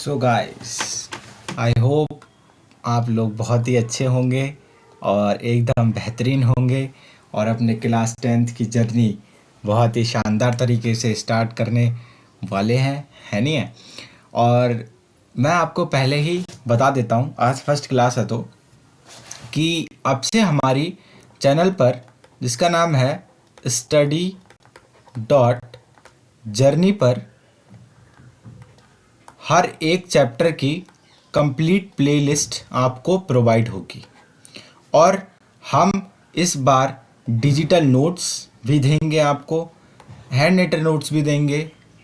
So guys, I hope आप लोग बहुत ही अच्छे होंगे और एकदम बेहतरीन होंगे और अपने क्लास 10th की जर्नी बहुत ही शानदार तरीके से स्टार्ट करने वाले हैं, है नहीं है। और मैं आपको पहले ही बता देता हूँ, आज फर्स्ट क्लास है तो कि अब से हमारी चैनल पर जिसका नाम है स्टडी डॉट जर्नी पर हर एक चैप्टर की कंप्लीट प्लेलिस्ट आपको प्रोवाइड होगी और हम इस बार डिजिटल नोट्स भी देंगे आपको, हैंड रिटन नोट्स भी देंगे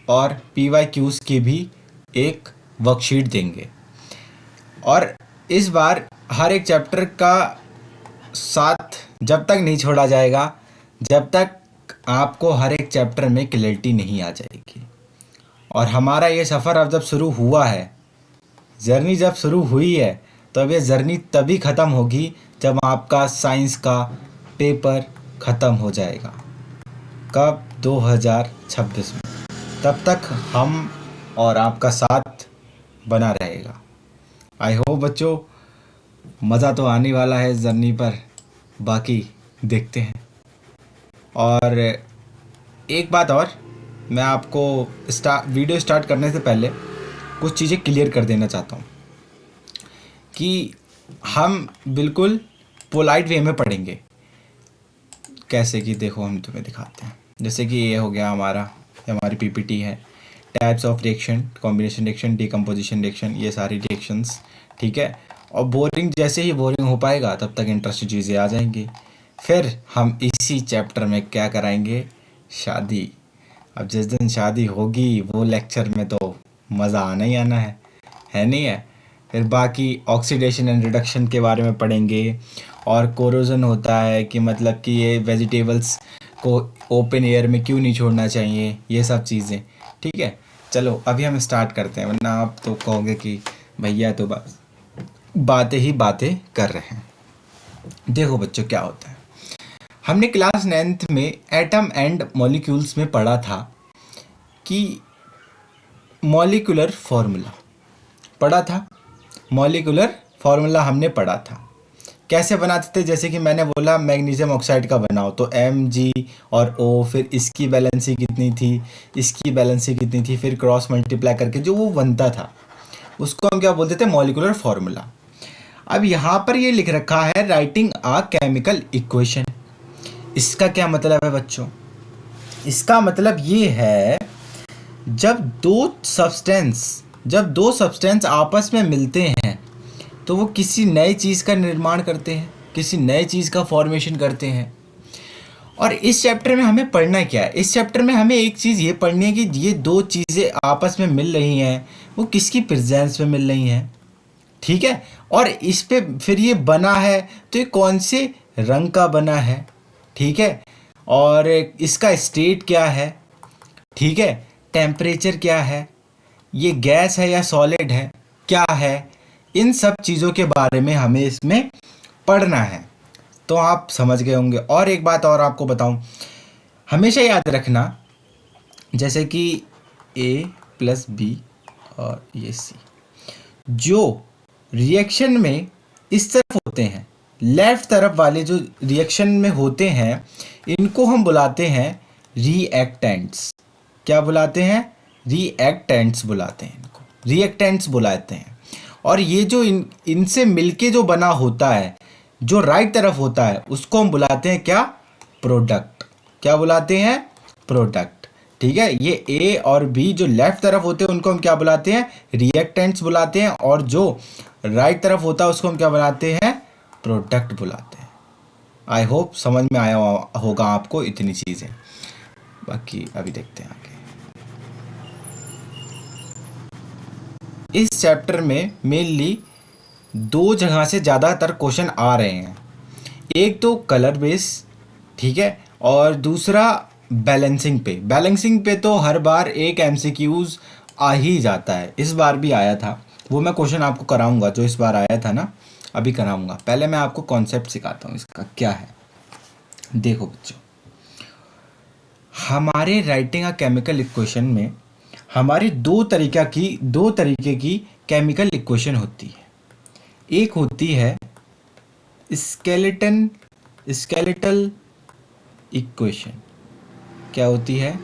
और PYQs की भी एक वर्कशीट देंगे। और इस बार हर एक चैप्टर का साथ जब तक नहीं छोड़ा जाएगा जब तक आपको हर एक चैप्टर में क्लैरिटी नहीं आ जाएगी। और हमारा ये सफ़र अब जब शुरू हुआ है, जर्नी जब शुरू हुई है, तो अब ये जर्नी तभी ख़त्म होगी जब आपका साइंस का पेपर ख़त्म हो जाएगा। कब? 2026 में। तब तक हम और आपका साथ बना रहेगा। आई होप बच्चों मज़ा तो आने वाला है इस जर्नी पर, बाकी देखते हैं। और एक बात और, मैं आपको वीडियो स्टार्ट करने से पहले कुछ चीज़ें क्लियर कर देना चाहता हूँ कि हम बिल्कुल पोलाइट वे में पढ़ेंगे। कैसे कि देखो हम तुम्हें दिखाते हैं। जैसे कि ये हो गया हमारी PPT है, types of reaction, combination reaction, decomposition reaction, ये सारी रिएक्शंस, ठीक है। और बोरिंग जैसे ही बोरिंग हो पाएगा तब तक इंटरेस्टिंग चीज़ें आ जाएंगी। फिर हम इसी चैप्टर में क्या कराएंगे? शादी। अब जिस दिन शादी होगी वो लेक्चर में तो मज़ा आना ही आना है नहीं है। फिर बाकी ऑक्सीडेशन एंड रिडक्शन के बारे में पढ़ेंगे और कोरोजन होता है कि मतलब कि ये वेजिटेबल्स को ओपन एयर में क्यों नहीं छोड़ना चाहिए, ये सब चीज़ें, ठीक है। चलो अभी हम स्टार्ट करते हैं, वरना आप तो कहोगे कि भैया तो बस बातें ही बातें कर रहे हैं। देखो बच्चों क्या होता है, हमने क्लास 9th में एटम एंड मॉलिक्यूल्स में पढ़ा था कि मॉलिक्यूलर फार्मूला पढ़ा था। मॉलिक्यूलर फार्मूला हमने पढ़ा था, कैसे बनाते थे। जैसे कि मैंने बोला मैग्नीशियम ऑक्साइड का बनाओ तो Mg और O, फिर इसकी बैलेंसी कितनी थी, इसकी बैलेंसी कितनी थी, फिर क्रॉस मल्टीप्लाई करके जो वो बनता था उसको हम क्या बोलते थे? Molecular formula. अब यहाँ पर ये लिख रखा है राइटिंग आ केमिकल इक्वेशन। इसका क्या मतलब है बच्चों? इसका मतलब ये है जब दो सब्सटेंस आपस में मिलते हैं तो वो किसी नए चीज़ का निर्माण करते हैं, किसी नए चीज़ का फॉर्मेशन करते हैं। और इस चैप्टर में हमें पढ़ना क्या है? इस चैप्टर में हमें एक चीज़ ये पढ़नी है कि ये दो चीज़ें आपस में मिल रही हैं, वो किसकी प्रेजेंस में मिल रही हैं, ठीक है। और इस पे फिर ये बना है तो ये कौन से रंग का बना है, ठीक है। और इसका स्टेट क्या है, ठीक है। टेम्परेचर क्या है, ये गैस है या सॉलिड है, क्या है, इन सब चीज़ों के बारे में हमें इसमें पढ़ना है। तो आप समझ गए होंगे। और एक बात और आपको बताऊं, हमेशा याद रखना जैसे कि A+B और ये C जो रिएक्शन में इस तरफ होते हैं, लेफ्ट तरफ वाले जो रिएक्शन में होते हैं, इनको हम बुलाते हैं रिएक्टेंट्स। क्या बुलाते हैं? रिएक्टेंट्स बुलाते हैं इनको, रिएक्टेंट्स बुलाते हैं। और ये जो इनसे मिलके जो बना होता है, जो राइट तरफ होता है, उसको हम बुलाते हैं क्या? प्रोडक्ट। क्या बुलाते हैं? प्रोडक्ट, ठीक है। ये A और B जो लेफ्ट तरफ होते हैं उनको हम क्या बुलाते हैं? रिएक्टेंट्स बुलाते हैं। और जो राइट तरफ होता है उसको हम क्या बुलाते हैं? प्रोडक्ट बुलाते हैं। आई होप समझ में आया होगा आपको इतनी चीज़ें। बाकी अभी देखते हैं आगे। इस चैप्टर में मेनली दो जगह से ज़्यादातर क्वेश्चन आ रहे हैं। एक तो कलर बेस, ठीक है, और दूसरा बैलेंसिंग पे तो हर बार एक MCQs आ ही जाता है। इस बार भी आया था, वो मैं क्वेश्चन आपको कराऊंगा जो इस बार आया था ना, अभी कराऊंगा। पहले मैं आपको कॉन्सेप्ट सिखाता हूँ इसका क्या है। देखो बच्चों, हमारे राइटिंग अ केमिकल इक्वेशन में हमारी दो तरीके की केमिकल इक्वेशन होती है। एक होती है स्केलेटल इक्वेशन। क्या होती है?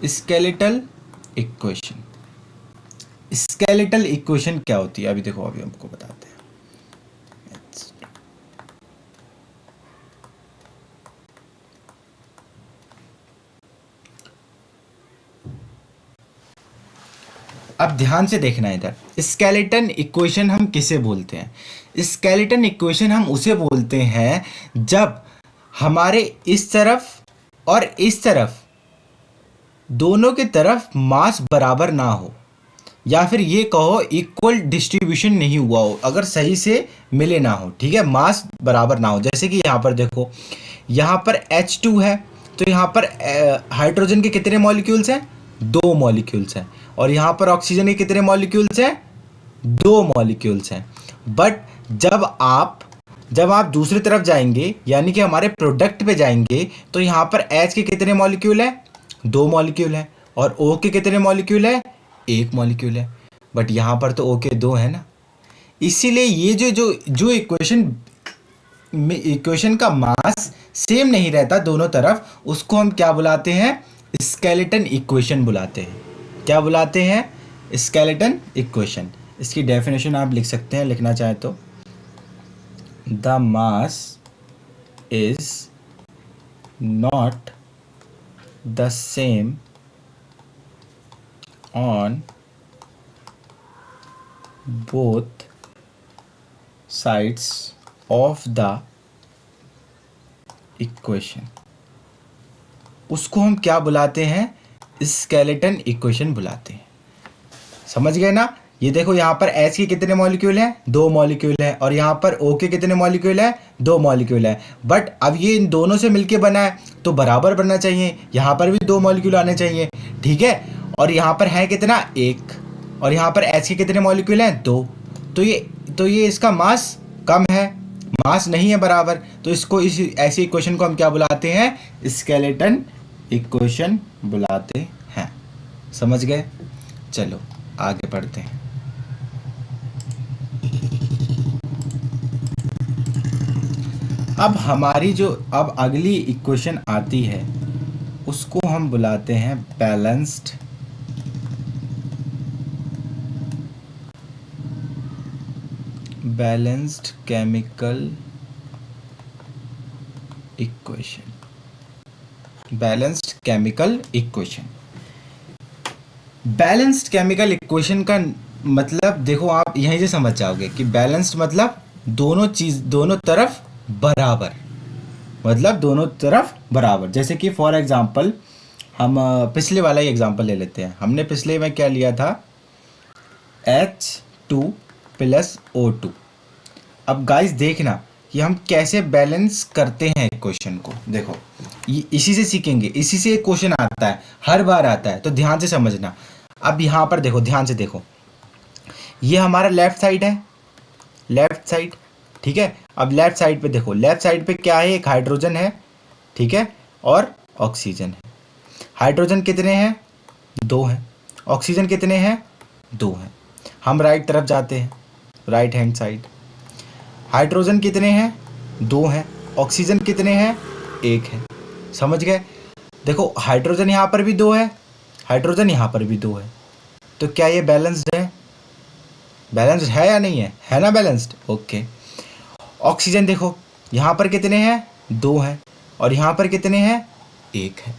Skeletal equation. स्केलेटल इक्वेशन क्या होती है? अभी देखो, अभी हमको बताते हैं। अब ध्यान से देखना इधर। स्केलेटन इक्वेशन हम किसे बोलते हैं? स्केलेटन इक्वेशन हम उसे बोलते हैं जब हमारे इस तरफ और इस तरफ दोनों की तरफ मास बराबर ना हो, या फिर ये कहो इक्वल डिस्ट्रीब्यूशन नहीं हुआ हो, अगर सही से मिले ना हो, ठीक है, मास बराबर ना हो। जैसे कि यहाँ पर देखो, यहाँ पर H2 है, तो यहाँ पर हाइड्रोजन के कितने मॉलिक्यूल्स हैं? 2 मॉलिक्यूल्स हैं। और यहाँ पर ऑक्सीजन के कितने मॉलिक्यूल्स हैं? 2 मॉलिक्यूल्स हैं। बट जब आप दूसरी तरफ जाएंगे, यानी कि हमारे प्रोडक्ट पे जाएंगे, तो यहाँ पर H के कितने मॉलिक्यूल है? 2 मॉलिक्यूल है। और O के कितने मॉलिक्यूल है? 1 मॉलिक्यूल है। बट यहाँ पर तो O के 2 है ना। इसीलिए ये जो इक्वेशन का मास सेम नहीं रहता दोनों तरफ, उसको हम क्या बुलाते हैं? स्केलेटन इक्वेशन बुलाते हैं। क्या बुलाते हैं? Skeleton equation. इसकी डेफिनेशन आप लिख सकते हैं, लिखना चाहे तो। The mass is not the same on both sides of the equation. उसको हम क्या बुलाते हैं? स्केलेटन इक्वेशन बुलाते हैं। समझ गए ना? ये देखो, यहाँ पर H के कितने मॉलिक्यूल हैं? 2 मॉलिक्यूल हैं। और यहाँ पर O के कितने मॉलिक्यूल हैं? 2 मॉलिक्यूल हैं। बट अब ये इन दोनों से मिलके बना है, तो बराबर बनना चाहिए। यहाँ पर भी 2 मॉलिक्यूल आने चाहिए, ठीक है। और यहाँ पर है कितना? 1। और यहाँ पर H के कितने मॉलिक्यूल हैं? 2। तो ये इसका मास कम है, मास नहीं है बराबर। तो इसको ऐसी इक्वेशन को हम क्या बुलाते हैं? स्केलेटन इक्वेशन बुलाते हैं। समझ गए? चलो आगे बढ़ते हैं। अब हमारी जो अब अगली इक्वेशन आती है, उसको हम बुलाते हैं balanced chemical equation. Balanced chemical equation. Balanced chemical equation का मतलब देखो, आप यहीं से समझ जाओगे कि बैलेंस्ड मतलब दोनों तरफ बराबर, मतलब दोनों तरफ बराबर। जैसे कि फॉर एग्जांपल हम पिछले वाला ही एग्जांपल ले लेते हैं। हमने पिछले में क्या लिया था? H2 + O2। अब गाइस देखना कि हम कैसे बैलेंस करते हैं इक्वेशन को। देखो, इसी से सीखेंगे, इसी से एक क्वेश्चन आता है, हर बार आता है, तो ध्यान से समझना। अब यहाँ पर देखो, ध्यान से देखो, ये हमारा लेफ्ट साइड है, लेफ्ट साइड, ठीक है। अब लेफ्ट साइड पे देखो, लेफ्ट साइड पे क्या है? एक हाइड्रोजन है, ठीक है, और ऑक्सीजन है। हाइड्रोजन कितने हैं? 2 हैं। ऑक्सीजन कितने हैं? 2 हैं। हम राइट तरफ जाते हैं, राइट हैंड साइड। हाइड्रोजन कितने हैं? 2 हैं। ऑक्सीजन कितने हैं? 1 है। समझ गए? देखो, हाइड्रोजन यहाँ पर भी 2 है, हाइड्रोजन यहाँ पर भी 2 है। तो क्या ये बैलेंस्ड है? बैलेंस्ड है या नहीं है? है ना बैलेंस्ड? ओके। ऑक्सीजन देखो, यहाँ पर कितने हैं? 2 हैं। और यहाँ पर कितने हैं? 1 है।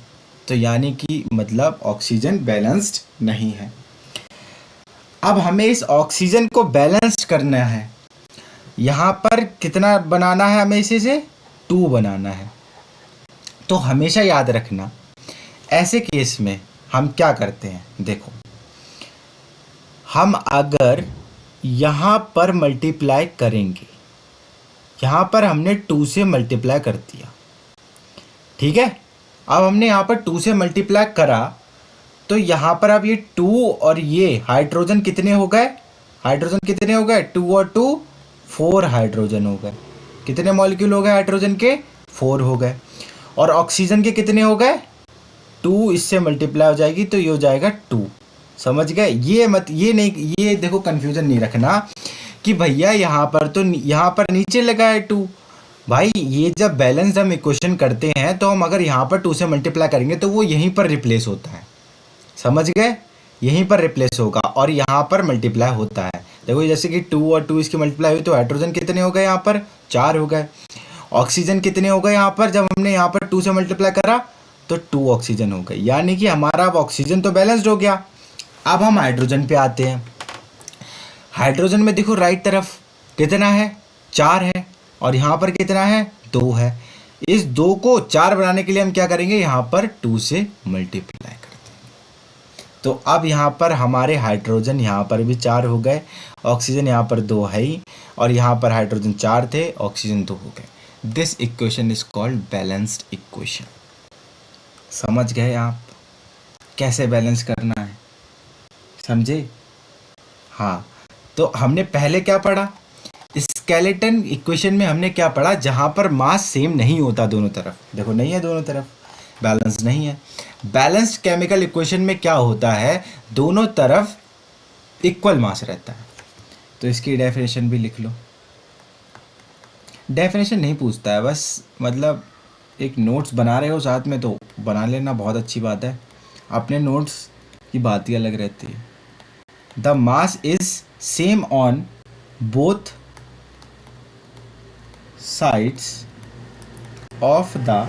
तो यानी कि मतलब ऑक्सीजन बैलेंस्ड नहीं है। अब हमें इस ऑक्सीजन को बैलेंस्ड करना है। यहाँ पर कितना बनाना है? हमें इसे से 2 बनाना है। तो हमेशा याद रखना, ऐसे केस में हम क्या करते हैं? देखो, हम अगर यहाँ पर मल्टीप्लाई करेंगे, यहाँ पर हमने 2 से मल्टीप्लाई कर दिया, ठीक है। अब हमने यहाँ पर 2 से मल्टीप्लाई करा, तो यहाँ पर अब ये 2 और ये हाइड्रोजन कितने हो गए? हाइड्रोजन कितने हो गए? 2 और 2 4 हाइड्रोजन हो गए। कितने मॉलिक्यूल हो गए हाइड्रोजन के? 4 हो गए। और ऑक्सीजन के कितने हो गए? 2 इससे मल्टीप्लाई हो जाएगी तो ये हो जाएगा 2। समझ गए? ये मत, ये नहीं, ये देखो कन्फ्यूजन नहीं रखना कि भैया यहाँ पर तो यहाँ पर नीचे लगा है 2। भाई ये जब बैलेंस हम इक्वेशन करते हैं तो हम अगर यहाँ पर 2 से मल्टीप्लाई करेंगे तो वो यहीं पर रिप्लेस होता है। समझ गए? यहीं पर रिप्लेस होगा और यहाँ पर मल्टीप्लाई होता है। देखो जैसे कि 2 और 2 इसकी मल्टीप्लाई हुई तो हाइड्रोजन कितने हो गए? यहाँ पर 4 हो गए। ऑक्सीजन कितने हो गए? यहाँ पर जब हमने यहाँ पर 2 से मल्टीप्लाई करा तो 2 ऑक्सीजन हो गए, यानी कि हमारा अब ऑक्सीजन तो बैलेंस्ड हो गया। अब हम हाइड्रोजन पे आते हैं। हाइड्रोजन में देखो राइट तरफ कितना है? 4 है और यहाँ पर कितना है? 2 है। इस 2 को 4 बनाने के लिए हम क्या करेंगे? यहाँ पर 2 से मल्टीप्लाई करते हैं। तो अब यहाँ पर हमारे हाइड्रोजन यहाँ पर भी 4 हो गए, ऑक्सीजन यहाँ पर 2 है ही, और यहाँ पर हाइड्रोजन 4 थे, ऑक्सीजन 2 हो गए। This equation is called balanced equation. समझ गए आप कैसे बैलेंस करना है? समझे? हाँ, तो हमने पहले क्या पढ़ा? स्केलेटन इक्वेशन में हमने क्या पढ़ा? जहाँ पर मास सेम नहीं होता दोनों तरफ। देखो नहीं है, दोनों तरफ बैलेंस नहीं है। बैलेंस्ड केमिकल इक्वेशन में क्या होता है? दोनों तरफ इक्वल मास रहता है। तो इसकी डेफिनेशन भी लिख लो। डेफिनेशन नहीं पूछता है, बस मतलब एक नोट्स बना रहे हो साथ में तो बना लेना, बहुत अच्छी बात है। अपने नोट्स की बात ही अलग रहती है। The mass is same on both sides of the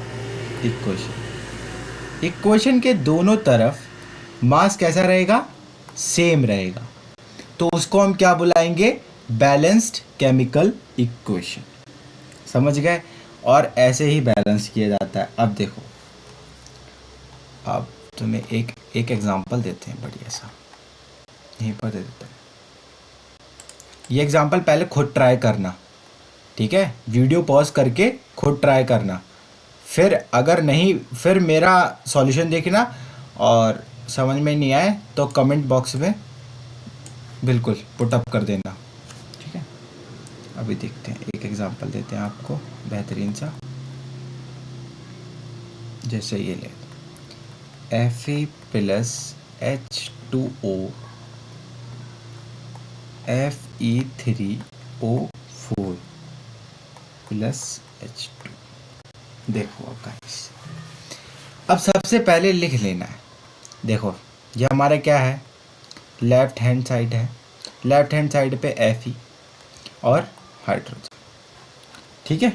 equation. Equation के दोनों तरफ मास कैसा रहेगा? सेम रहेगा। तो उसको हम क्या बुलाएंगे? Balanced chemical equation. समझ गए? और ऐसे ही बैलेंस किया जाता है। अब देखो, अब तुम्हें एक एग्जांपल देते हैं बढ़िया सा, यहीं पर दे देते हैं। ये एग्जांपल पहले खुद ट्राई करना, ठीक है? वीडियो पॉज करके खुद ट्राई करना, फिर अगर नहीं, फिर मेरा सॉल्यूशन देखना, और समझ में नहीं आए तो कमेंट बॉक्स में बिल्कुल पुट अप कर देना, ठीक है? अभी देखते हैं, एक एग्जांपल देते हैं आपको बेहतरीन सा। जैसे ये ले Fe plus H2O Fe3O4 plus H2। देखो गाइस, अब सबसे पहले लिख लेना है। देखो ये हमारा क्या है? लेफ्ट हैंड साइड है। लेफ्ट हैंड साइड पे Fe और हाइड्रोजन, ठीक है?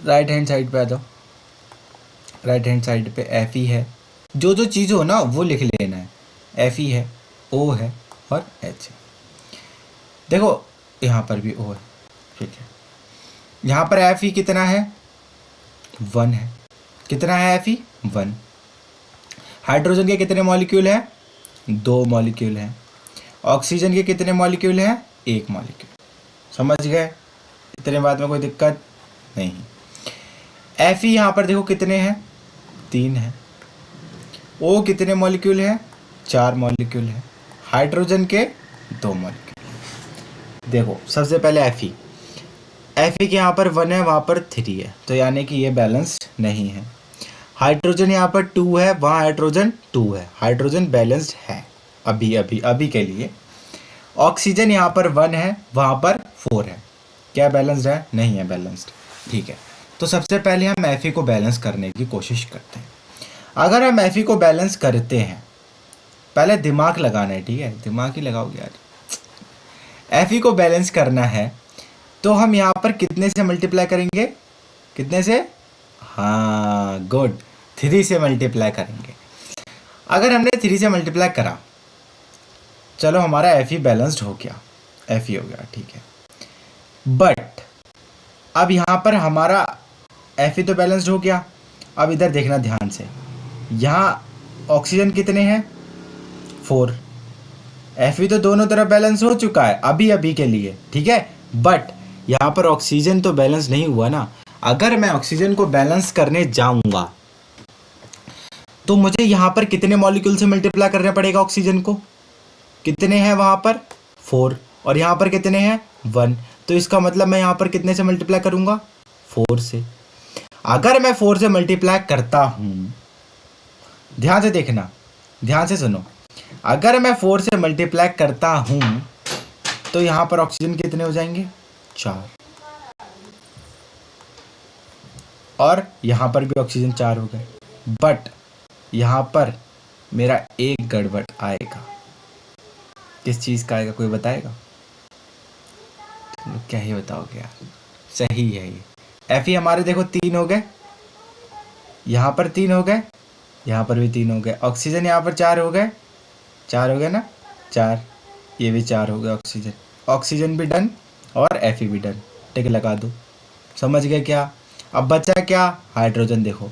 राइट हैंड साइड पे आ जाओ। राइट हैंड साइड पे Fe है, जो जो चीज़ हो ना वो लिख लेना है। Fe है, O है और H है। देखो यहाँ पर भी O है, ठीक है? यहाँ पर Fe कितना है? 1 है। कितना है Fe? 1। हाइड्रोजन के कितने मॉलिक्यूल हैं? 2 मॉलिक्यूल हैं। ऑक्सीजन के कितने मॉलिक्यूल हैं? 1 मॉलिक्यूल। समझ गए? इतने बात में कोई दिक्कत नहीं। Fe यहाँ पर देखो कितने हैं? 3 है। O कितने मॉलिक्यूल हैं? 4 मॉलिक्यूल हैं। हाइड्रोजन के 2 मॉलिक्यूल। देखो सबसे पहले Fe के यहाँ पर 1 है, वहाँ पर 3 है, तो यानी कि ये बैलेंस्ड नहीं है। हाइड्रोजन यहाँ पर 2 है, वहाँ हाइड्रोजन 2 है, हाइड्रोजन बैलेंस्ड है अभी के लिए। ऑक्सीजन यहाँ पर 1 है, वहाँ पर 4 है, क्या बैलेंस्ड है? नहीं है बैलेंस्ड, ठीक है? तो सबसे पहले हम Fe को बैलेंस करने की कोशिश करते हैं। अगर हम Fe को बैलेंस करते हैं, पहले दिमाग लगाना है, ठीक है? दिमाग ही लगाओगे यार। Fe को बैलेंस करना है तो हम यहाँ पर कितने से मल्टीप्लाई करेंगे? कितने से? हाँ गुड, 3 से मल्टीप्लाई करेंगे। अगर हमने 3 से मल्टीप्लाई करा, चलो हमारा Fe बैलेंस्ड हो गया, Fe हो गया, ठीक है? बट अब यहाँ पर हमारा Fe तो बैलेंस्ड हो गया। अब इधर देखना ध्यान से, यहाँ ऑक्सीजन कितने हैं? 4। Fe तो दोनों तरफ बैलेंस हो चुका है अभी के लिए, ठीक है? बट यहाँ पर ऑक्सीजन तो बैलेंस नहीं हुआ ना। अगर मैं ऑक्सीजन को बैलेंस करने जाऊंगा तो मुझे यहाँ पर कितने मॉलिक्यूल से मल्टीप्लाई करना पड़ेगा? ऑक्सीजन को कितने हैं वहाँ पर? 4, और यहाँ पर कितने हैं? 1। तो इसका मतलब मैं यहाँ पर कितने से मल्टीप्लाई करूँगा? 4 से। अगर मैं 4 से मल्टीप्लाई करता हूँ, ध्यान से देखना, ध्यान से सुनो, अगर मैं 4 से मल्टीप्लाई करता हूँ तो यहाँ पर ऑक्सीजन कितने हो जाएंगे? 4, और यहाँ पर भी ऑक्सीजन 4 हो गए। बट यहाँ पर मेरा एक गड़बड़ आएगा। किस चीज़ का आएगा, कोई बताएगा? तुम लोग क्या ही बताओगे यार, सही है ये। Fe हमारे देखो 3 हो गए, यहाँ पर 3 हो गए, यहाँ पर भी 3 हो गए। ऑक्सीजन यहाँ पर 4 हो गए, 4 हो गए ना, 4, ये भी 4 हो गए ऑक्सीजन। ऑक्सीजन भी डन और Fe भी डन, टिक लगा दो। समझ गए क्या? अब बचा क्या? हाइड्रोजन। देखो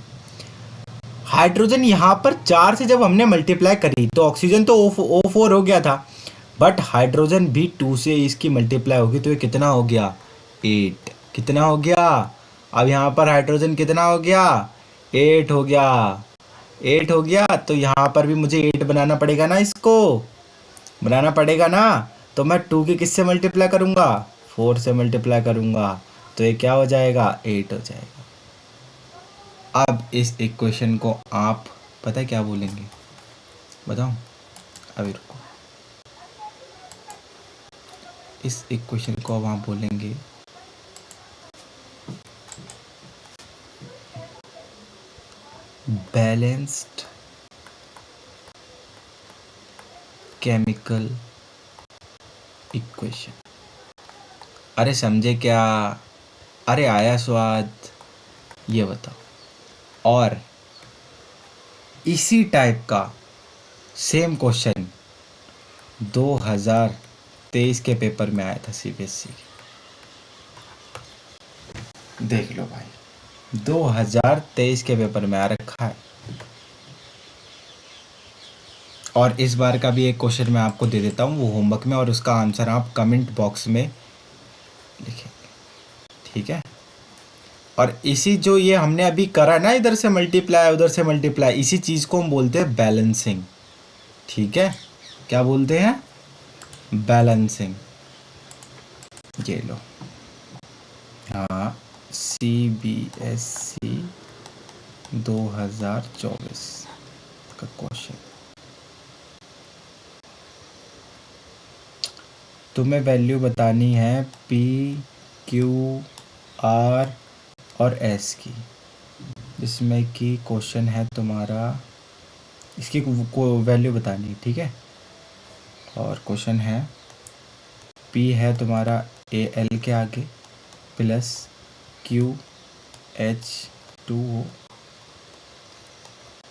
हाइड्रोजन यहाँ पर 4 से जब हमने मल्टीप्लाई करी तो ऑक्सीजन तो O4 हो गया था, बट हाइड्रोजन भी 2 से इसकी मल्टीप्लाई होगी तो ये कितना हो गया? 8। कितना हो गया? अब यहाँ पर हाइड्रोजन कितना हो गया? 8 हो गया। 8 हो गया तो यहाँ पर भी मुझे 8 बनाना पड़ेगा ना, इसको बनाना पड़ेगा ना। तो मैं 2 की किससे मल्टीप्लाई करूँगा? 4 से मल्टीप्लाई करूँगा, तो ये क्या हो जाएगा? 8 हो जाएगा। अब इस इक्वेशन को आप पता है क्या बोलेंगे? बताओ, अभी रुको। इस इक्वेशन को अब आप बोलेंगे बैलेंस्ड केमिकल इक्वेशन। अरे समझे क्या? अरे आया स्वाद? ये बताओ। और इसी टाइप का सेम क्वेश्चन 2023 के पेपर में आया था CBSE। देख लो भाई, 2023 के पेपर में आ रखा है। और इस बार का भी एक क्वेश्चन मैं आपको दे देता हूँ, वो होमवर्क में, और उसका आंसर आप कमेंट बॉक्स में लिखेंगे, ठीक है? और इसी जो ये हमने अभी करा ना, इधर से मल्टीप्लाई उधर से मल्टीप्लाई, इसी चीज़ को हम बोलते हैं बैलेंसिंग, ठीक है? क्या बोलते हैं? बैलेंसिंग। ये लो, हाँ, CBSE 2024 का क्वेश्चन। तुम्हें वैल्यू बतानी है P, Q, R और S की, जिसमें कि क्वेश्चन है तुम्हारा, इसकी को वैल्यू बतानी है, ठीक है? और क्वेश्चन है P है तुम्हारा Al के आगे plus QH2O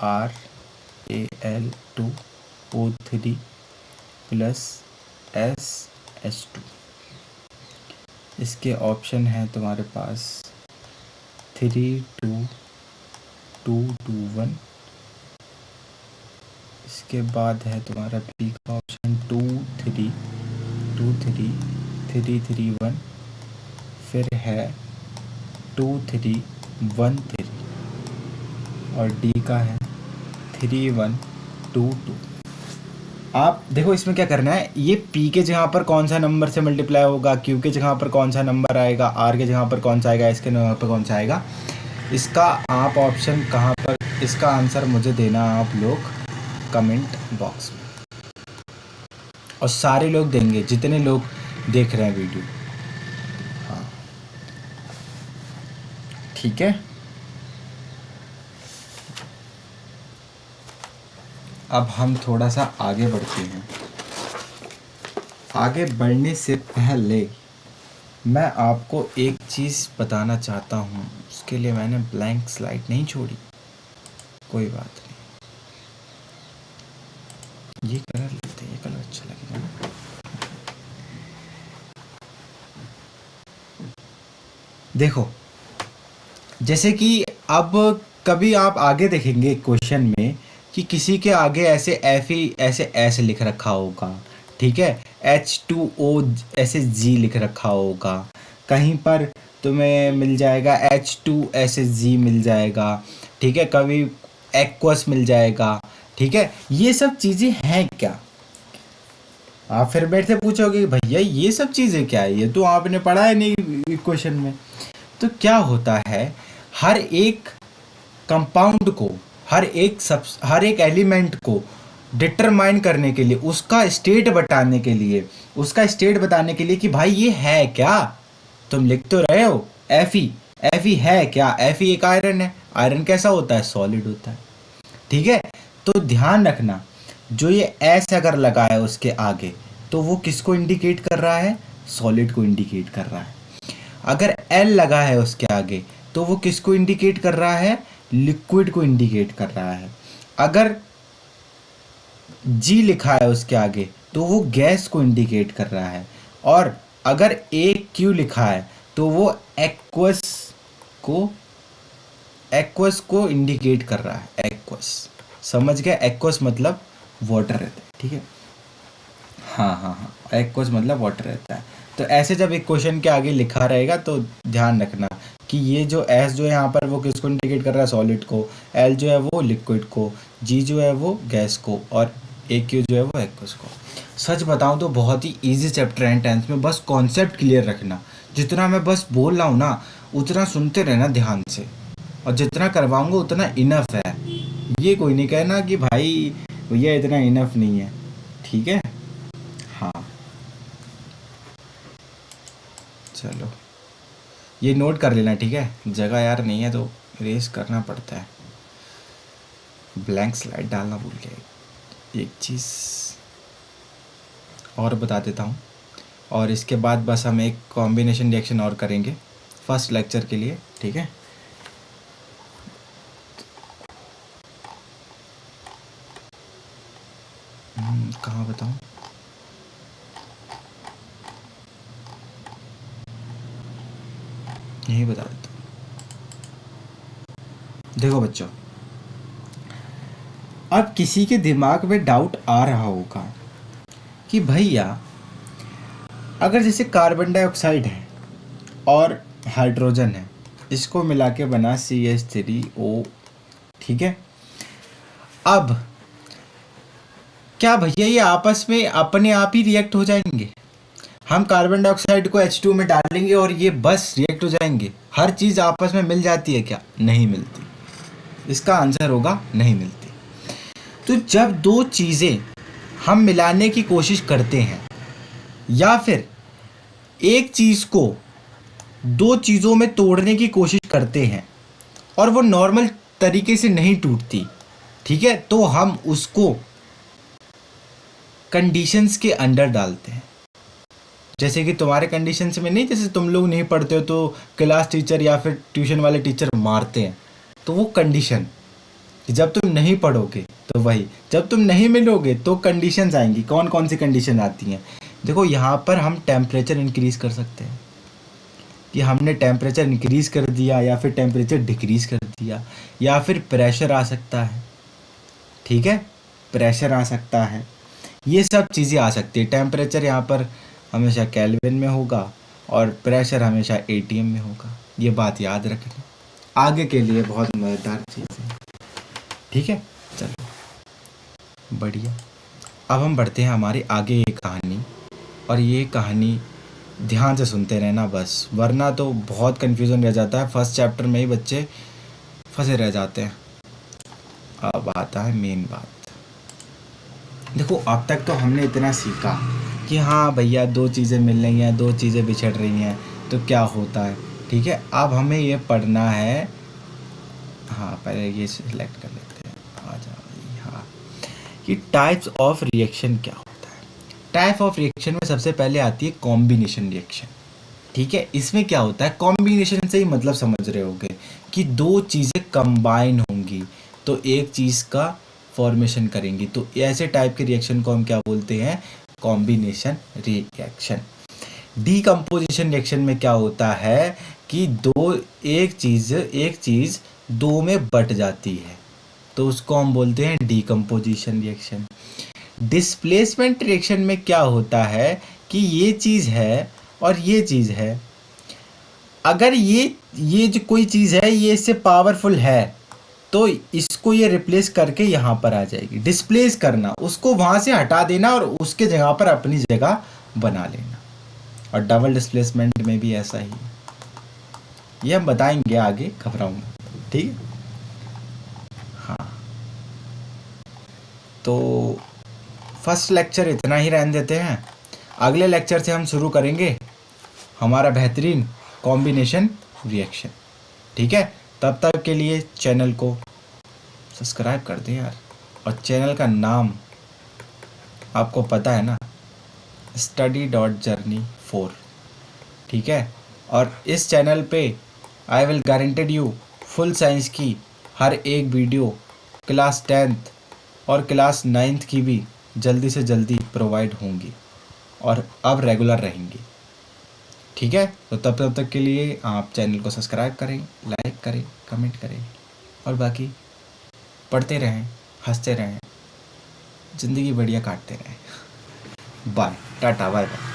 RAl2O3 plus SH2। इसके ऑप्शन है तुम्हारे पास 3, 2, 2, 2, 1। इसके बाद है तुम्हारा P का ऑप्शन 2, 3, 2, 3, 3, 3, 1। फिर है 2, 3, 1, 3। और D का है 3, 1, 2, 2। आप देखो इसमें क्या करना है, ये P के जगह पर कौन सा नंबर से मल्टीप्लाई होगा, Q के जगह पर कौन सा नंबर आएगा, R के जगह पर कौन सा आएगा, S के जगह पर कौन सा आएगा, इसका आप ऑप्शन कहाँ पर, इसका आंसर मुझे देना आप लोग कमेंट बॉक्स में। और सारे लोग देंगे जितने लोग देख रहे हैं वीडियो, हाँ, ठीक है? अब हम थोड़ा सा आगे बढ़ते हैं। आगे बढ़ने से पहले मैं आपको एक चीज़ बताना चाहता हूँ, उसके लिए मैंने ब्लैंक स्लाइड नहीं छोड़ी, कोई बात नहीं, ये कलर लेते हैं, ये कलर अच्छा लगेगा ना। देखो जैसे कि अब कभी आप आगे देखेंगे क्वेश्चन में कि किसी के आगे ऐसे ऐसे ऐसे लिख रखा होगा, ठीक है? H2O ऐसे G लिख रखा होगा, कहीं पर तुम्हें मिल जाएगा H2 ऐसे G मिल जाएगा, ठीक है? कभी एक्वस मिल जाएगा, ठीक है? ये सब चीज़ें हैं क्या? आप फिर मेरे से पूछोगे भैया ये सब चीज़ें क्या है, ये तो आपने पढ़ा है नहीं क्वेश्चन में। तो क्या होता है, हर एक कंपाउंड को, हर एक एलिमेंट को डिटरमाइन करने के लिए, उसका स्टेट बताने के लिए कि भाई ये है क्या। तुम लिख तो रहे हो Fe है क्या? Fe एक आयरन है। आयरन कैसा होता है? सॉलिड होता है। ठीक है, तो ध्यान रखना, जो ये S अगर लगा है उसके आगे, तो वो किसको इंडिकेट कर रहा है? सॉलिड को इंडिकेट कर रहा है। अगर L लगा है उसके आगे, तो वो किसको इंडिकेट कर रहा है? लिक्विड को इंडिकेट कर रहा है। अगर G लिखा है उसके आगे, तो वो गैस को इंडिकेट कर रहा है। और अगर AQ लिखा है, तो वो एक्वस को इंडिकेट कर रहा है। एक्वस, समझ गया? एक्वस मतलब वाटर रहता है। ठीक है, हाँ, एक्वस मतलब वाटर रहता है। तो ऐसे जब एक क्वेश्चन के आगे लिखा रहेगा तो ध्यान रखना कि ये जो एस जो है यहाँ पर वो किसको इंडिकेट कर रहा है? सॉलिड को। एल जो है वो लिक्विड को, जी जो है वो गैस को, और ए क्यू जो है वो एक्वस को। सच बताऊँ तो बहुत ही इजी चैप्टर है टेंथ में, बस कॉन्सेप्ट क्लियर रखना। जितना मैं बस बोल रहा हूँ ना, उतना सुनते रहना ध्यान से, और जितना करवाऊँगा उतना इनफ है। ये कोई नहीं कहना कि भाई भैया इतना इनफ नहीं है। ठीक है, हाँ चलो, ये नोट कर लेना। ठीक है, जगह यार नहीं है तो इरेज करना पड़ता है। ब्लैंक स्लाइड डालना भूल गया। एक चीज़ और बता देता हूँ, और इसके बाद बस हम एक कॉम्बिनेशन रिएक्शन और करेंगे फर्स्ट लेक्चर के लिए। ठीक है, कहाँ बताऊँ? यही बता देता हूँ। देखो बच्चों, अब किसी के दिमाग में डाउट आ रहा होगा कि भैया अगर जैसे कार्बन डाइऑक्साइड है और हाइड्रोजन है, इसको मिला के बना CH3O। ठीक है, अब क्या भैया ये आपस में अपने आप ही रिएक्ट हो जाएंगे? हम कार्बन डाइऑक्साइड को H2 में डालेंगे और ये बस रिएक्ट हो जाएंगे? हर चीज़ आपस में मिल जाती है क्या? नहीं मिलती। इसका आंसर होगा नहीं मिलती। तो जब दो चीज़ें हम मिलाने की कोशिश करते हैं, या फिर एक चीज़ को दो चीज़ों में तोड़ने की कोशिश करते हैं और वो नॉर्मल तरीके से नहीं टूटती, ठीक है, तो हम उसको कंडीशंस के अंडर डालते हैं। जैसे कि तुम्हारे कंडीशंस में नहीं, जैसे तुम लोग नहीं पढ़ते हो तो क्लास टीचर या फिर ट्यूशन वाले टीचर मारते हैं, तो वो कंडीशन, जब तुम नहीं पढ़ोगे तो वही, जब तुम नहीं मिलोगे तो कंडीशंस आएंगी। कौन कौन सी कंडीशन आती हैं? देखो, यहाँ पर हम टेम्परेचर इंक्रीज़ कर सकते हैं कि हमने टेम्परेचर इंक्रीज़ कर दिया, या फिर टेम्परेचर डिक्रीज़ कर दिया, या फिर प्रेशर आ सकता है। ठीक है, प्रेशर आ सकता है, ये सब चीज़ें आ सकती है। टेम्परेचर यहाँ पर हमेशा केल्विन में होगा और प्रेशर हमेशा ATM में होगा। ये बात याद रखना, आगे के लिए बहुत मज़ेदार चीज़ है। ठीक है, चलो बढ़िया। अब हम बढ़ते हैं हमारी आगे ये कहानी, और ये कहानी ध्यान से सुनते रहना बस, वरना तो बहुत कन्फ्यूज़न रह जाता है। फर्स्ट चैप्टर में ही बच्चे फंसे रह जाते हैं। अब आता है मेन बात। देखो, अब तक तो हमने इतना सीखा कि हाँ भैया दो चीज़ें मिल रही हैं, दो चीज़ें बिछड़ रही हैं तो क्या होता है। ठीक है, अब हमें ये पढ़ना है। हाँ, पहले ये सिलेक्ट कर लेते हैं, आ जाओ। हाँ, कि टाइप्स ऑफ रिएक्शन क्या होता है। टाइप ऑफ रिएक्शन में सबसे पहले आती है कॉम्बिनेशन रिएक्शन। ठीक है, इसमें क्या होता है? कॉम्बिनेशन से ही मतलब समझ रहे होगे कि दो चीज़ें कंबाइन होंगी तो एक चीज़ का फॉर्मेशन करेंगी। तो ऐसे टाइप के रिएक्शन को हम क्या बोलते हैं? Combination reaction. डीकम्पोजिशन रिएक्शन में क्या होता है कि एक चीज़ दो में बट जाती है, तो उसको हम बोलते हैं डीकम्पोजिशन रिएक्शन। डिस्प्लेसमेंट रिएक्शन में क्या होता है कि ये चीज़ है और ये चीज़ है, अगर ये जो कोई चीज़ है ये इससे पावरफुल है तो इसको ये रिप्लेस करके यहाँ पर आ जाएगी। डिस्प्लेस करना, उसको वहाँ से हटा देना और उसके जगह पर अपनी जगह बना लेना। और डबल डिस्प्लेसमेंट में भी ऐसा ही है। ये हम बताएंगे आगे, घबराऊंगा, ठीक है। हाँ, तो फर्स्ट लेक्चर इतना ही रहने देते हैं। अगले लेक्चर से हम शुरू करेंगे हमारा बेहतरीन कॉम्बिनेशन रिएक्शन, ठीक है। तब तक के लिए चैनल को सब्सक्राइब कर दें यार, और चैनल का नाम आपको पता है ना, study.journey4, ठीक है। और इस चैनल पे I will guaranteed you full science की हर एक वीडियो क्लास 10th और क्लास 9th की भी जल्दी से जल्दी प्रोवाइड होंगी और अब रेगुलर रहेंगी, ठीक है। तो तब तक के लिए आप चैनल को सब्सक्राइब करें, लाइक करें, कमेंट करें, और बाकी पढ़ते रहें, हंसते रहें, ज़िंदगी बढ़िया काटते रहें। Bye, tata, bye bye.